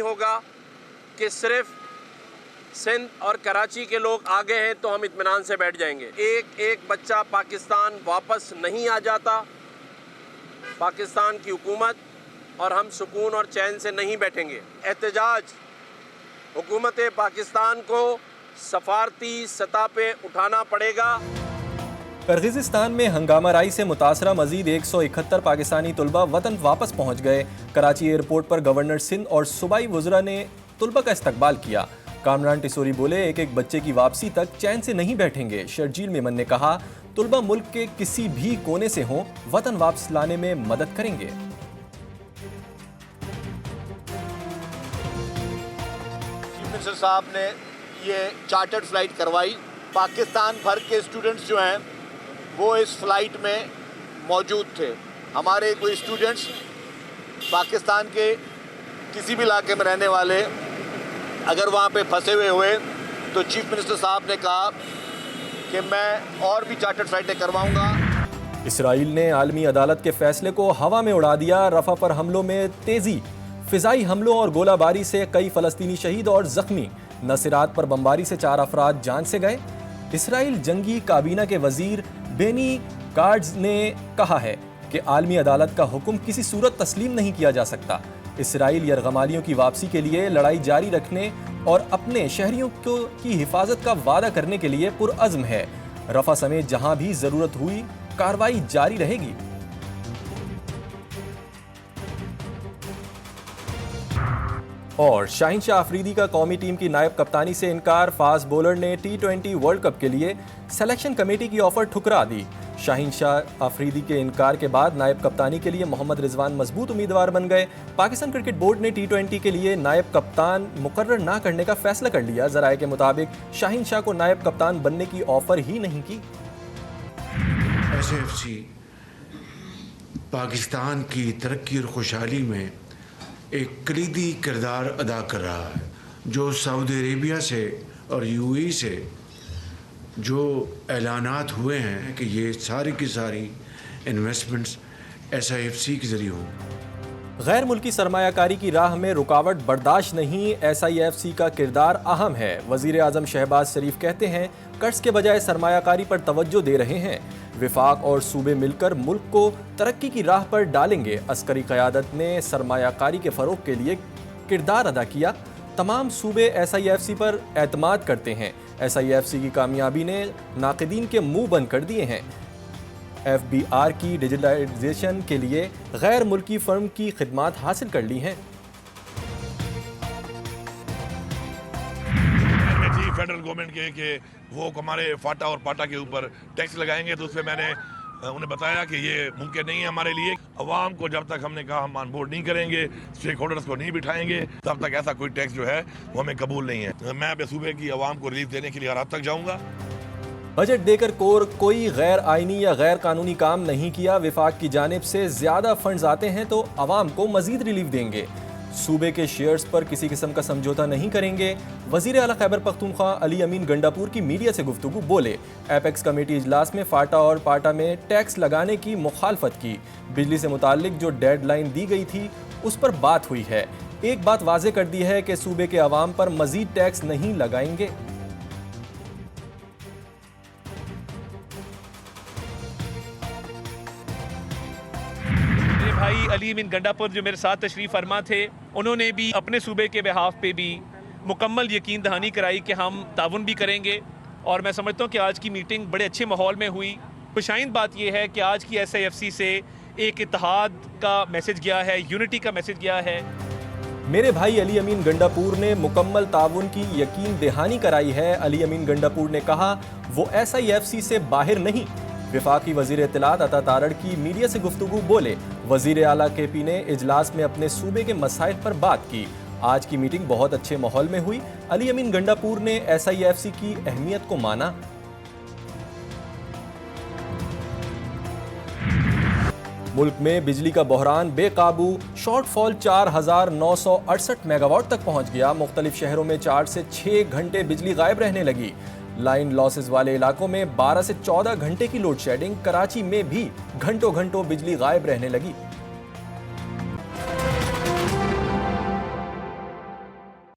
होगा कि सिर्फ सिंध और कराची के लोग आगे हैं तो हम इत्मीनान से बैठ जाएंगे। एक एक बच्चा पाकिस्तान वापस नहीं आ जाता, पाकिस्तान की हुकूमत और हम सुकून और चैन से नहीं बैठेंगे। एहतजाज हुकूमत पाकिस्तान को सफारती सतह पे उठाना पड़ेगा। किर्गिज़स्तान में हंगामाराई से मुतासरा मजीद 171 पाकिस्तानी तलबा वतन वापस पहुँच गए। कराची एयरपोर्ट पर गवर्नर सिंध और सूबाई वज़रा ने तलबा का इस्तकबाल किया। कामरान टिसोरी बोले, एक एक बच्चे की वापसी तक चैन से नहीं बैठेंगे। शर्जील मेमन ने कहा, तलबा मुल्क के किसी भी कोने से हों, वतन वापस लाने में मदद करेंगे। चीफ मिनिस्टर साहब ने ये चार्टर्ड फ्लाइट करवाई। पाकिस्तान भर के स्टूडेंट्स जो हैं वो इस फ्लाइट में मौजूद थे। हमारे कोई स्टूडेंट्स पाकिस्तान के किसी भी इलाके में रहने वाले अगर वहाँ पे फंसे हुए तो चीफ मिनिस्टर साहब ने कहा कि मैं और भी चार्टर्ड फ्लाइटें करवाऊंगा। इसराइल ने आलमी अदालत के फैसले को हवा में उड़ा दिया। रफा पर हमलों में तेजी, फिजाई हमलों और गोलाबारी से कई फलस्तीनी शहीद और जख्मी। नसीरात पर बमबारी से 4 अफराद जान से गए। इसराइल जंगी काबीना के वजीर बेनी गाट्ज ने कहा है कि आलमी अदालत का हुक्म किसी सूरत तस्लीम नहीं किया जा सकता। इसराइल यरगमालियों की वापसी के लिए लड़ाई जारी रखने और अपने शहरियों की हिफाजत का वादा करने के लिए पुरअज़्म है। रफा समेत जहां भी जरूरत हुई कार्रवाई जारी रहेगी। और शाहीन शाह अफरीदी का कौमी टीम की नायब कप्तानी से इनकार। फास्ट बॉलर ने T20 वर्ल्ड कप के लिए सिलेक्शन कमेटी की ऑफर ठुकरा दी। शाहीन शाह अफरीदी के इनकार के बाद नायब कप्तानी के लिए मोहम्मद रिजवान मजबूत उम्मीदवार बन गए। पाकिस्तान क्रिकेट बोर्ड ने T20 के लिए नायब कप्तान मुकर्रर ना करने का फैसला कर लिया। ज़राए के मुताबिक शाहीन शाह को नायब कप्तान बनने की ऑफर ही नहीं की। SAFC पाकिस्तान की तरक्की और खुशहाली में एक कलीदी किरदार अदा कर रहा है। जो सऊदी अरेबिया से और UAE से जो ऐलानात हुए हैं कि ये सारी की सारी इन्वेस्टमेंट्स SIFC के ज़रिए हों। गैर मुल्की सरमायाकारी की राह में रुकावट बर्दाश्त नहीं। SIFC का किरदार अहम है। वज़ीर आज़म शहबाज शरीफ कहते हैं, कर्ज के बजाय सरमायाकारी पर तवज्जो दे रहे हैं। विफाक और सूबे मिलकर मुल्क को तरक्की की राह पर डालेंगे। अस्करी क़यादत ने सरमायाकारी के फ़रोग़ के लिए किरदार अदा किया। तमाम सूबे SIFC पर एतमाद करते हैं। SIFC की कामयाबी ने नाक़िदीन के मुंह बंद कर दिए हैं। FBR की डिजिटलाइजेशन के लिए गैर मुल्की फर्म की खिदमात हासिल कर ली हैं। फेडरल गवर्नमेंट के वो हमारे फाटा और पाटा के ऊपर टैक्स लगाएंगे, तो उसमें मैंने उन्हें बताया कि ये मुमकिन नहीं है हमारे लिए। अवाम को जब तक हमने कहा हम ऑन बोर्ड नहीं करेंगे, स्टेक होल्डर्स को नहीं बिठाएंगे, तब तक ऐसा कोई टैक्स जो है वो हमें कबूल नहीं है। मैं अब सूबे की अवाम को रिलीफ देने के लिए हर हद तक जाऊँगा। बजट देकर कोई गैर आइनी या गैर कानूनी काम नहीं किया। विफाक की जानिब से ज्यादा फंड्स आते हैं तो अवाम को मजीद रिलीफ देंगे। सूबे के शेयर्स पर किसी किस्म का समझौता नहीं करेंगे। वजीर आला खैबर पख्तूनख्वा अली अमीन गंडापुर की मीडिया से गुफ्तगू बोले, एपेक्स कमेटी इजलास में फाटा और पाटा में टैक्स लगाने की मुखालफत की। बिजली से मुतालिक जो डेडलाइन दी गई थी उस पर बात हुई है। एक बात वाजे कर दी है कि सूबे के अवाम पर मजीद टैक्स नहीं लगाएंगे। भाई अली अमीन गंडापुर जो मेरे साथ तशरीफ़ फरमा थे, उन्होंने भी अपने सूबे के बिहाफ पे भी मुकम्मल यकीन दहानी कराई कि हम ताउन भी करेंगे। और मैं समझता हूँ कि आज की मीटिंग बड़े अच्छे माहौल में हुई। खुशाइंद बात यह है कि आज की SIFC से एक इत्तेहाद का मैसेज गया है, यूनिटी का मैसेज गया है। मेरे भाई अली अमीन गंडापुर ने मुकम्मल ताउन की यकीन दहानी कराई है। अली अमीन गंडापुर ने कहा वो SIFC से बाहर नहीं। विफाकी वजीर इत्तलात अता तारड़ की मीडिया से गुफ्तगू बोले, वजीर आला KP ने इजलास में अपने सूबे के मसाइल पर बात की। आज की मीटिंग बहुत अच्छे माहौल में हुई। अली अमीन गंडापुर ने SIFC की अहमियत को माना। मुल्क में बिजली का बहरान बेकाबू, शॉर्टफॉल 4,968 मेगावाट तक पहुंच गया। मुख्तलिफ शहरों में 4 से 6 घंटे बिजली गायब रहने लगी। लाइन लॉसेस वाले इलाकों में 12 से 14 घंटे की लोड शेडिंग। कराची में भी घंटों घंटों बिजली गायब रहने लगी।